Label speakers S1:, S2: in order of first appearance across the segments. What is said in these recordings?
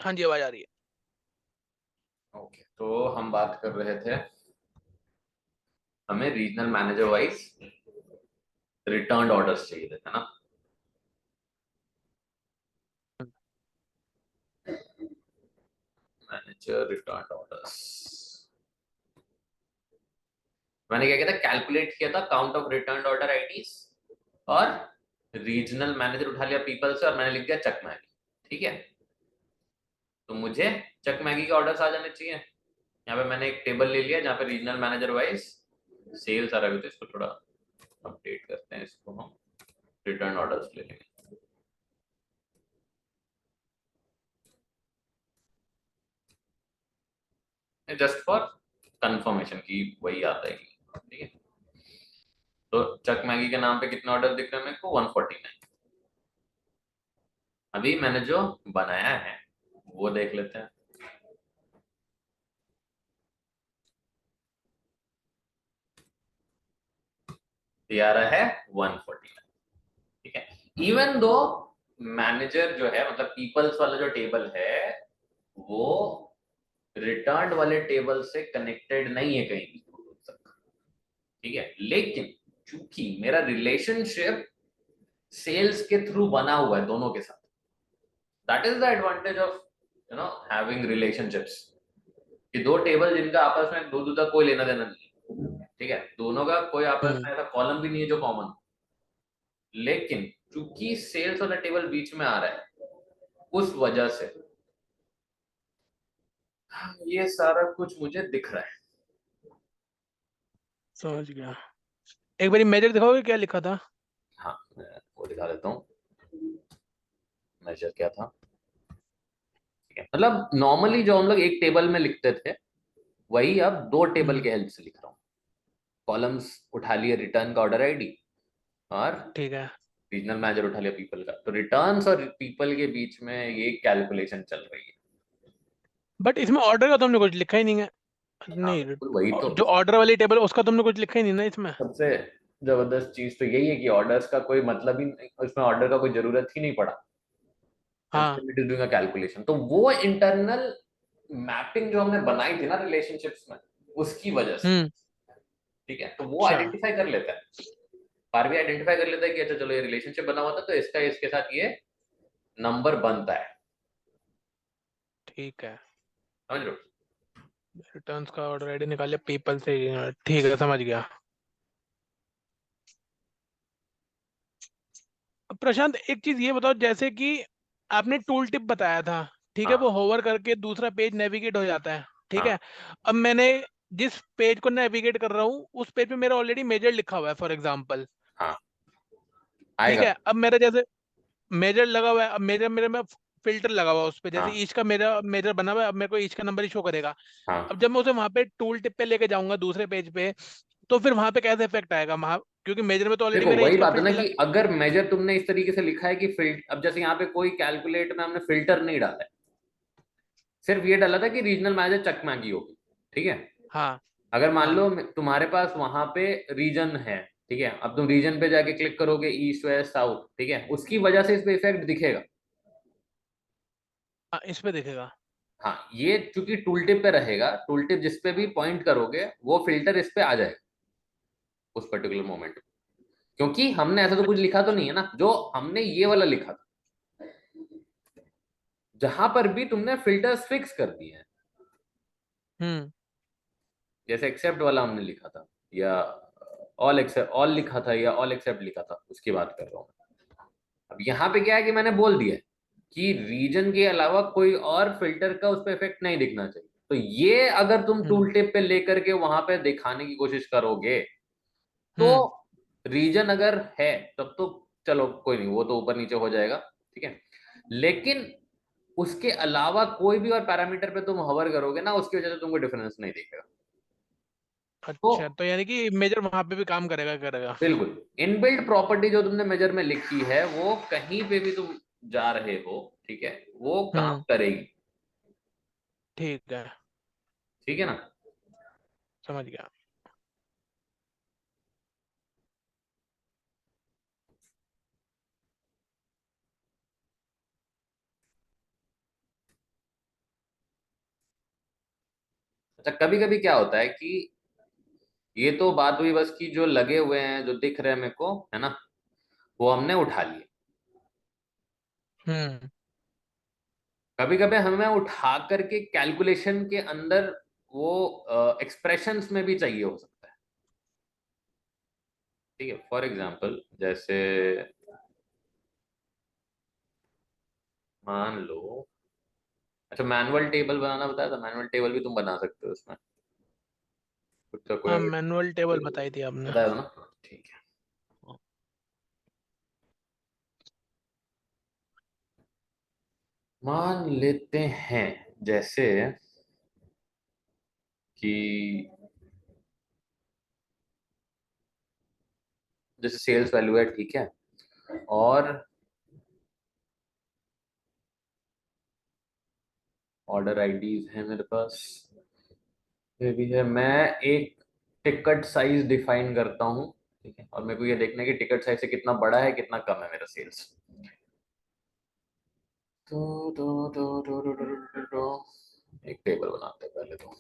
S1: हाँ जी, आवाज आ रही है।
S2: ओके, तो हम बात कर रहे थे, हमें regional manager wise return orders चाहिए थे ना। मैनेजर रिटर्न ऑर्डर्स, मैंने क्या किया था, कैलकुलेट किया था count of return order IDs और रीजनल मैनेजर उठा लिया पीपल से और मैंने लिख दिया चक मैगी। ठीक है, तो मुझे चक मैगी के ऑर्डर्स आ जाने चाहिए। यहाँ पे मैंने एक टेबल ले लिया जहाँ पे रीजनल मैनेजर वाइज सेल्स आ रहा है, तो इसको थोड़ा अपडेट करते हैं, इसको हम रिटर्न ऑर्डर्स ले लेंगे जस्ट फॉर कंफर्मेशन की वही आता है। ठीक है, तो चक मैगी के नाम पे कितने ऑर्डर दिख रहे हैं मेरे को? 149। अभी मैंने जो बनाया है वो देख लेते हैं। ये आ रहा है 149। ठीक है, इवन दो मैनेजर जो है, मतलब पीपल्स वाला जो टेबल है वो रिटर्न वाले टेबल से कनेक्टेड नहीं है कहीं भी तक। ठीक है, लेकिन चूंकि मेरा रिलेशनशिप सेल्स के थ्रू बना हुआ है दोनों के साथ, that is the advantage of having relationships, कि दो टेबल जिनका आपस में दो दूध का कोई लेना देना नहीं है। ठीक है, दोनों का कोई आपस
S1: हम्म।
S2: में ऐसा कॉलम भी नहीं है जो कॉमन, लेकिन चूंकि सेल्स वाला टेबल बीच में आ रहा है उस वजह से ये सारा कुछ मुझे दिख रहा है।
S1: समझ गया। एक बारी मेजर दिखाओगे क्या लिखा था?
S2: हाँ, मैं वो दिखा देता हूँ। मेजर क्या था? ठीक है, मतलब नॉर्मली जो हम लोग एक टेबल में लिखते थे वही अब दो टेबल
S1: हम्म।
S2: के हेल्प से लिख रहा हूँ। कॉलम्स उठा लिए रिटर्न का ऑर्डर आईडी और
S1: ठीक है।
S2: रीजनल मैनेजर उठा लिया पीपल का, तो रिटर्न्स और पीपल के बीच में ये कैलकुलेशन चल रही है।
S1: बट इसमें ऑर्डर का तुमने कुछ लिखा ही नहीं है।
S2: हाँ
S1: नहीं,
S2: बिल्कुल, वही तो
S1: जो ऑर्डर वाली टेबल उसका तुमने कुछ लिखा ही नहीं ना इसमें।
S2: सबसे जबरदस्त चीज तो यही है कि ऑर्डर्स का कोई मतलब ही नहीं, उसमें ऑर्डर का कोई जरूरत ही नहीं पड़ा। एंड
S1: हाँ।
S2: Still it is doing a calculation. तो वो इंटरनल मैपिंग जो हमने बनाई थी ना रिलेशनशिप्स में, उसकी वजह से।
S1: हम्म।
S2: ठीक है, तो वो
S1: अच्छा।
S2: आइडेंटिफाई कर लेता है, बार भी आइडेंटिफाई कर लेता है कि अच्छा चलो ये रिलेशनशिप बना हुआ था तो इसका इसके साथ ये नंबर बनता है।
S1: ठीक है।
S2: समझ लो।
S1: रिटर्न्स का ऑर्डर आईडी निकाल लिया पीपल से। ठीक है, समझ गया। अब प्रशांत, एक चीज ये बताओ, जैसे कि आपने टूल टिप बताया था, ठीक है, वो
S2: हाँ
S1: होवर करके दूसरा पेज नेविगेट हो जाता है। ठीक है।
S2: हाँ
S1: अब मैंने जिस पेज को नेविगेट कर रहा हूँ उस पेज पे मेरा ऑलरेडी मेजर लिखा हुआ है, फॉर एग्जांपल।
S2: हाँ
S1: ठीक
S2: आएगा।
S1: है, अब मेरा जैसे मेजर लगा हुआ है, अब मेजर मेरे में फिल्टर लगा हुआ है उस पे, जैसे
S2: हाँ
S1: ईच का मेरा मेजर बना हुआ है, अब मेरे को ईच का नंबर ही शो करेगा। अब
S2: हाँ
S1: जब मैं उसे वहां पे टूल टिप पे लेके जाऊंगा दूसरे पेज पे, तो फिर वहां पे कैसे इफेक्ट आएगा वहां, क्योंकि मेजर में तो ऑलरेडी
S2: देखो
S1: मेरा ईच
S2: वही
S1: का
S2: बात है ना
S1: फिल्टर
S2: कि
S1: लग।
S2: अगर मेजर तुमने इस तरीके से लिखा है कि अब जैसे यहाँ पे कोई कैलकुलेट में हमने फिल्टर नहीं डाला है, सिर्फ ये डाला था कि रीजनल मैनेजर चक मैगी होगी। ठीक है,
S1: हाँ।
S2: अगर मान
S1: हाँ।
S2: लो तुम्हारे पास वहां पे रीजन है, ठीक है, अब तुम रीजन पे जाके क्लिक करोगे ईस्ट वेस्ट साउथ, ठीक है, उसकी वजह से इस पे इफेक्ट दिखेगा।
S1: हाँ, इस पे दिखेगा।
S2: हाँ, ये चूंकि टूल टिप पे रहेगा, टूल टिप जिस पे भी पॉइंट करोगे वो फिल्टर इस पे आ जाएगा उस पर्टिकुलर मोमेंट, क्योंकि हमने ऐसा तो कुछ लिखा तो नहीं है ना, जो हमने ये वाला लिखा था जहां पर भी तुमने फिल्टर्स फिक्स कर दिए हैं,
S1: हम्म।
S2: जैसे एक्सेप्ट वाला हमने लिखा था, या ऑल एक्सेप्ट ऑल लिखा था, या ऑल एक्सेप्ट लिखा था, उसकी बात कर रहा हूँ। अब यहाँ पे क्या है कि मैंने बोल दिया कि रीजन के अलावा कोई और फिल्टर का उस पर इफेक्ट नहीं दिखना चाहिए। तो ये अगर तुम
S1: हम्म।
S2: टूल टिप पे लेकर के वहां पे दिखाने की कोशिश करोगे तो
S1: हम्म।
S2: रीजन अगर है तब तो चलो कोई नहीं, वो तो ऊपर नीचे हो जाएगा। ठीक है, लेकिन उसके अलावा कोई भी और पैरामीटर पे तुम हवर करोगे ना, उसकी वजह से तुमको डिफरेंस नहीं दिखेगा। तो
S1: अच्छा, तो यानी कि मेजर वहां पे भी काम करेगा करेगा।
S2: बिल्कुल, इनबिल्ट प्रॉपर्टी जो तुमने मेजर में लिखी है वो कहीं पे भी तुम जा रहे हो, ठीक है, वो काम
S1: हम्म।
S2: करेगी।
S1: ठीक है।
S2: ठीक है ना।
S1: समझ गया।
S2: अच्छा कभी कभी क्या होता है कि ये तो बात हुई बस कि जो लगे हुए हैं जो दिख रहे हैं मेरे को, है ना, वो हमने उठा लिए।
S1: हम्म।
S2: कभी कभी हमें उठा करके कैलकुलेशन के अंदर वो एक्सप्रेशंस में भी चाहिए हो सकता है। ठीक है, फॉर एग्जांपल जैसे मान लो, अच्छा मैनुअल टेबल बनाना बताया था, मैनुअल टेबल भी तुम बना सकते हो इसमें, खुद का कोई
S1: हाँ,
S2: अगर
S1: मैनुअल टेबल बताई थी आपने।
S2: बताया था ना। ठीक है, मान लेते हैं जैसे कि जैसे सेल्स वैल्यू है, ठीक है, और ऑर्डर आईडीज है मेरे पास, ये भी है। मैं एक टिकट साइज डिफाइन करता हूँ, ठीक है, और मेरे को ये देखना है कि टिकट साइज से कितना बड़ा है कितना कम है मेरा सेल्स। तो एक टेबल बनाते हैं पहले तो।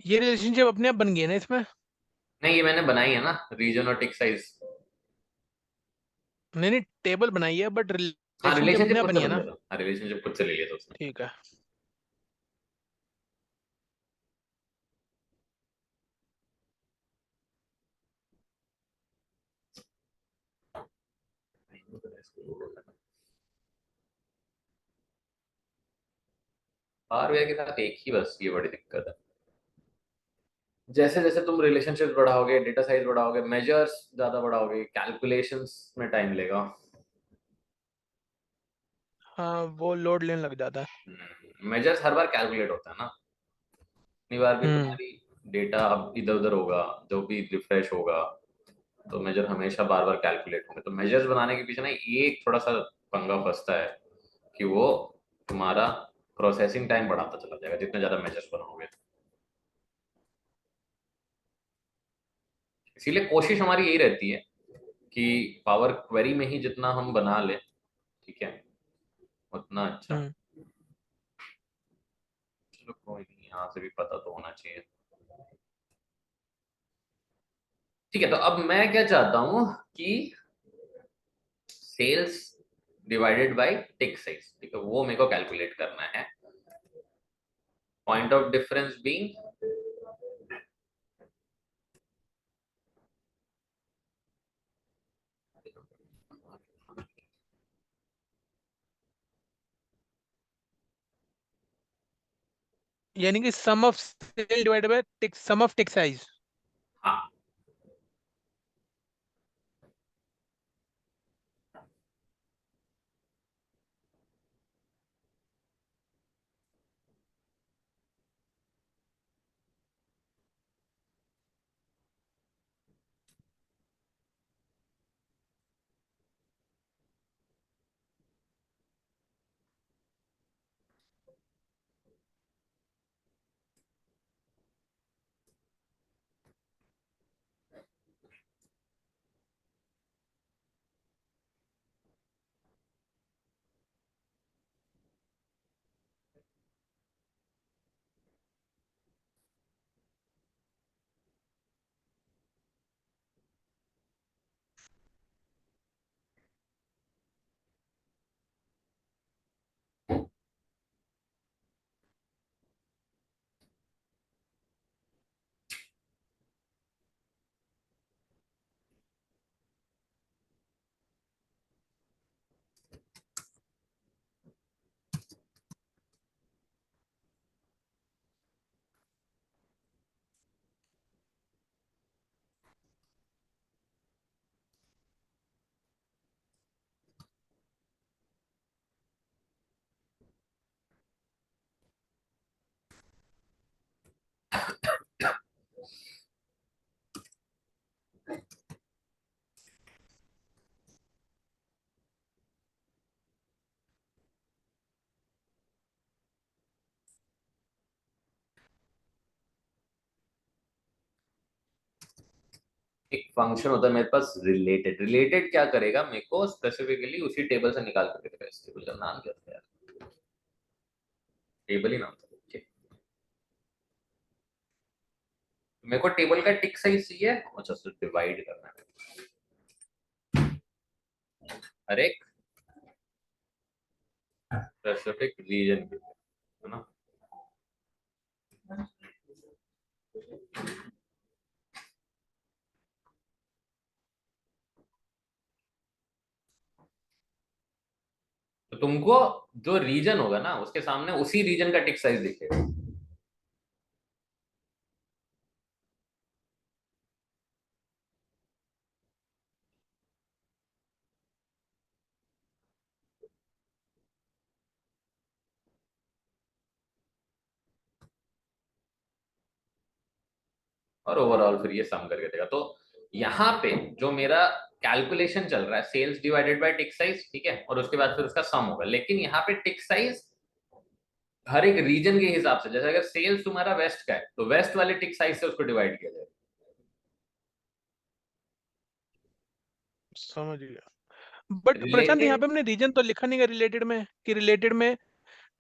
S1: ये रिलेशनशिप अपने आप बन गई है ना इसमें?
S2: नहीं, ये मैंने बनाई है ना, रीजन और टिक साइज।
S1: नहीं नहीं, टेबल बनाई है बट
S2: हाँ,
S1: रिलेशनशिप
S2: रिलेशनशिप
S1: अपने आप
S2: खुद से
S1: बनी है
S2: बन
S1: ना?
S2: गया था, हाँ रिलेशनशिप खुद से ले लिया था उसने।
S1: ठीक है।
S2: हार्डवेयर के साथ एक ही बस ये बड़ी दिक्कत है, जैसे जैसे तुम रिलेशनशिप बढ़ाओगे, डेटा साइज बढ़ाओगे, मेजर्स ज्यादा बढ़ाओगे, कैलकुलेशंस में टाइम लेगा।
S1: हाँ वो लोड लेने लग जाता है।
S2: मेजर्स हर बार कैलकुलेट होता है ना, इतनी बार भी
S1: हम्म।
S2: तुम्हारी डेटा अब इधर उधर होगा, जो भी रिफ्रेश होगा, तो मेजर हमेशा बार बार कैलकुलेट होंगे। तो मेजर्स बनाने के पीछे ना एक थोड़ा सा पंगा फंसता है कि वो तुम्हारा प्रोसेसिंग टाइम बढ़ाता चला जाएगा जितने ज्यादा मेजर्स बनाओगे। इसीलिए कोशिश हमारी यही रहती है कि पावर क्वेरी में ही जितना हम बना ले, ठीक है, उतना अच्छा।
S1: हम्म।
S2: चलो कोई नहीं, यहाँ से भी पता तो होना चाहिए। ठीक है, तो अब मैं क्या चाहता हूँ कि sales divided by tick size, ठीक है, वो मेरे को कैलकुलेट करना है। पॉइंट ऑफ डिफरेंस बीइंग
S1: यानी कि sum of cell divided by tick sum of tick size.
S2: हाँ, एक फंक्शन होता है मेरे पास रिलेटेड। रिलेटेड क्या करेगा, मेरे को स्पेसिफिकली उसी टेबल से निकाल कर देगा। इस टेबल का नाम क्या था यार, टेबल ही नाम था, ठीक। मेरे को टेबल का टिक साइज चाहिए, अच्छा उसको डिवाइड करना है हर एक स्पेसिफिक रीजन के लिए, है ना। तो तुमको जो रीजन होगा ना उसके सामने उसी रीजन का टिक साइज दिखेगा। और ओवरऑल फिर ये सम करके देगा। तो यहाँ पे जो मेरा कैलकुलेशन चल रहा है sales divided by tick size, ठीक है, और उसके बाद फिर उसका सम होगा। लेकिन यहाँ पे टिक साइज हर एक रीजन के हिसाब से, जैसे अगर सेल्स तुम्हारा वेस्ट का है तो वेस्ट वाले टिक साइज से उसको डिवाइड किया जाएगा।
S1: समझ गया। बट प्रशांत यहाँ
S2: रिलेटेड
S1: पे हमने रीजन तो लिखा नहीं है रिलेटेड में, कि रिलेटेड में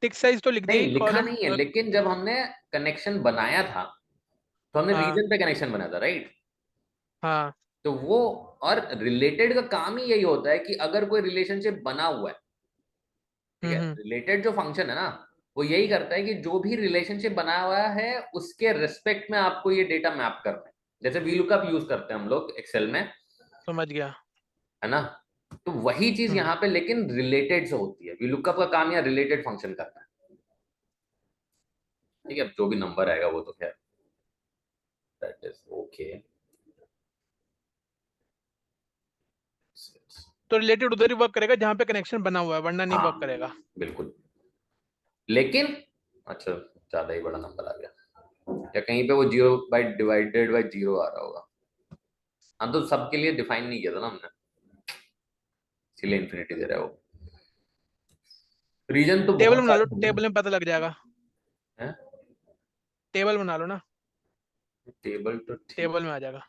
S1: टिक साइज तो लिख दिया
S2: नहीं
S1: ही
S2: लिखा
S1: कॉलम।
S2: नहीं है, लेकिन जब हमने कनेक्शन बनाया था तो हमने
S1: हाँ
S2: रीजन पे कनेक्शन बनाया था, राइट?
S1: हाँ।
S2: तो वो, और रिलेटेड का काम ही यही होता है कि अगर कोई रिलेशनशिप बना हुआ है, ठीक है,
S1: हम्म।
S2: रिलेटेड जो फंक्शन है ना, वो यही करता है कि जो भी रिलेशनशिप बना हुआ है उसके रिस्पेक्ट में आपको ये डेटा मैप करना है। जैसे वीलुकअप यूज करते हैं हम लोग एक्सेल में,
S1: समझ गया।
S2: है ना? तो वही चीज
S1: हम्म।
S2: यहाँ पे लेकिन रिलेटेड से होती है। वीलुकअप का काम यहाँ रिलेटेड फंक्शन करना है, ठीक है? जो भी नंबर आएगा वो तो खैर दैट इज ओके।
S1: तो रिलेटेड उधर ही वर्क करेगा जहाँ पे कनेक्शन बना हुआ है, वरना नहीं वर्क
S2: हाँ
S1: करेगा।
S2: बिल्कुल। लेकिन अच्छा, ज्यादा ही बड़ा नंबर आ गया, या कहीं पे वो 0/डिवाइडेड बाय 0 आ रहा होगा। हाँ, तो सबके लिए डिफाइन नहीं किया था ना हमने, इसीलिए इन्फिनिटी दे रहा है वो। रीजन तो
S1: टेबल
S2: बहुत
S1: बना लो,
S2: सारे हैं।
S1: टेबल में पता लग जाएगा।
S2: हैं?
S1: टेबल बना लो ना,
S2: टेबल तो ठीक।
S1: टेबल में आ जाएगा।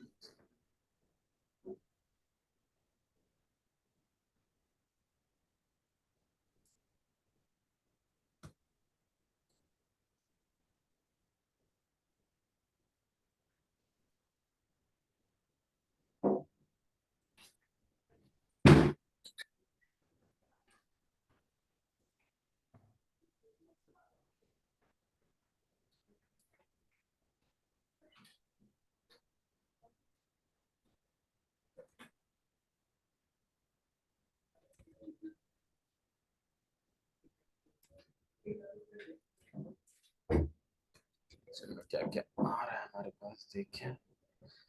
S2: चलो क्या क्या आ रहा है हमारे पास, देखें।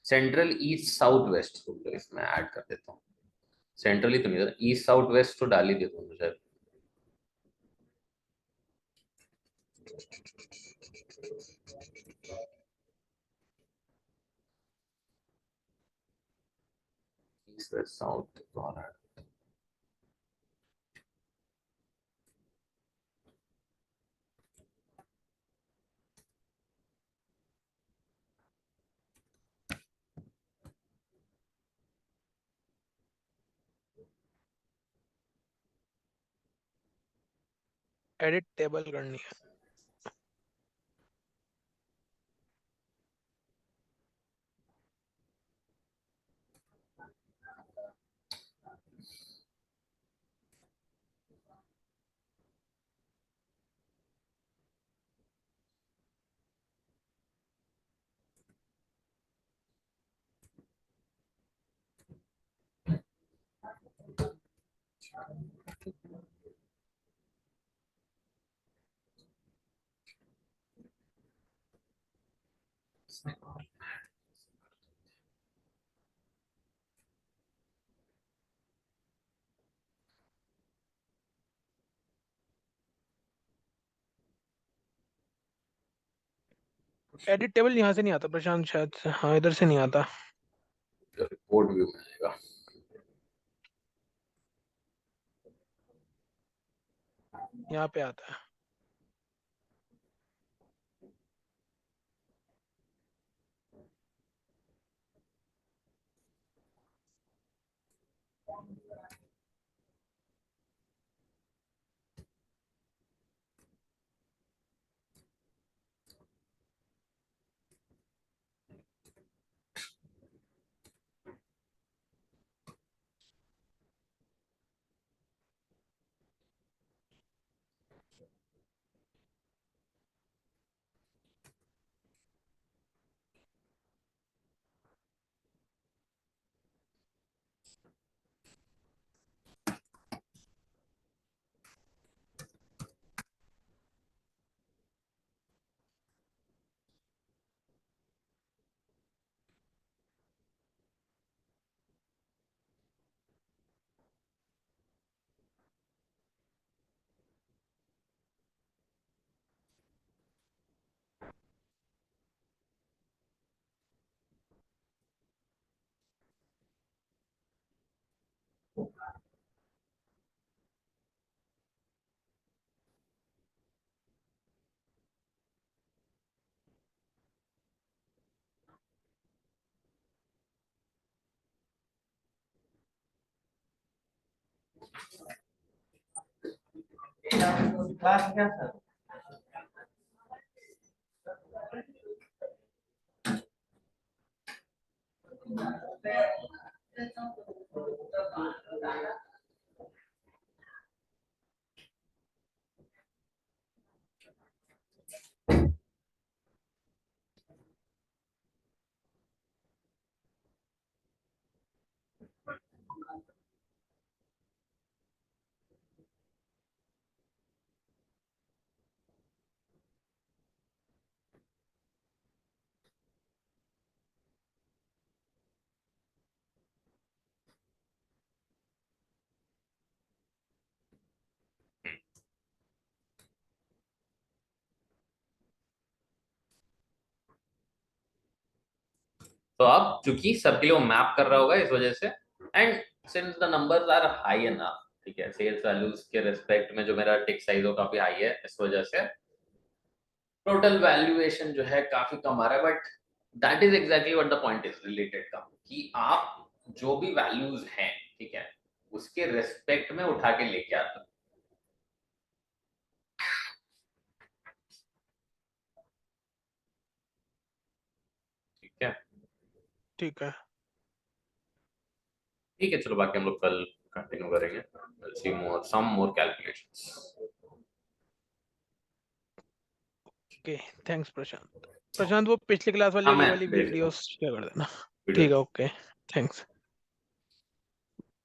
S2: सेंट्रल ईस्ट साउथ वेस्ट, तो इसमें ऐड कर देता हूँ। सेंट्रली तो नहीं, ईस्ट साउथ वेस्ट तो डाल ही देता हूँ मुझे। ईस्ट वेस्ट साउथ आ रहा है।
S1: एडिट टेबल करनी है। एडिट टेबल यहाँ से नहीं आता प्रशांत, शायद से, हाँ इधर से नहीं आता।
S2: रिपोर्ट व्यू में आएगा।
S1: यहाँ पे आता है।
S2: क्लास क्या था? तो अब चूंकि सबके लिए वो मैप कर रहा होगा इस वजह से, and since the numbers are high enough, ठीक है, सेल्स वैल्यूज के रिस्पेक्ट में जो मेरा टिक साइज हो काफी हाई है, इस वजह से टोटल वैल्यूएशन जो है काफी कम आ रहा है। But that is exactly what the point is related का, कि आप जो भी वैल्यूज हैं, ठीक है, उसके रिस्पेक्ट में उठा के लेके आते हो। ठीक है,
S1: ठीक है,
S2: ठीक है, चलो बाकी हम लोग कल कंटिन्यू करेंगे, सी मोर सम मोर कैलकुलेशंस।
S1: ओके, थैंक्स प्रशांत। प्रशांत वो पिछली क्लास वाली
S2: हाँ,
S1: ये
S2: मैं
S1: वाली
S2: भेज देता हूँ
S1: वीडियोस शेयर कर देना।
S2: वीडियो।
S1: ठीक है, ओके, थैंक्स।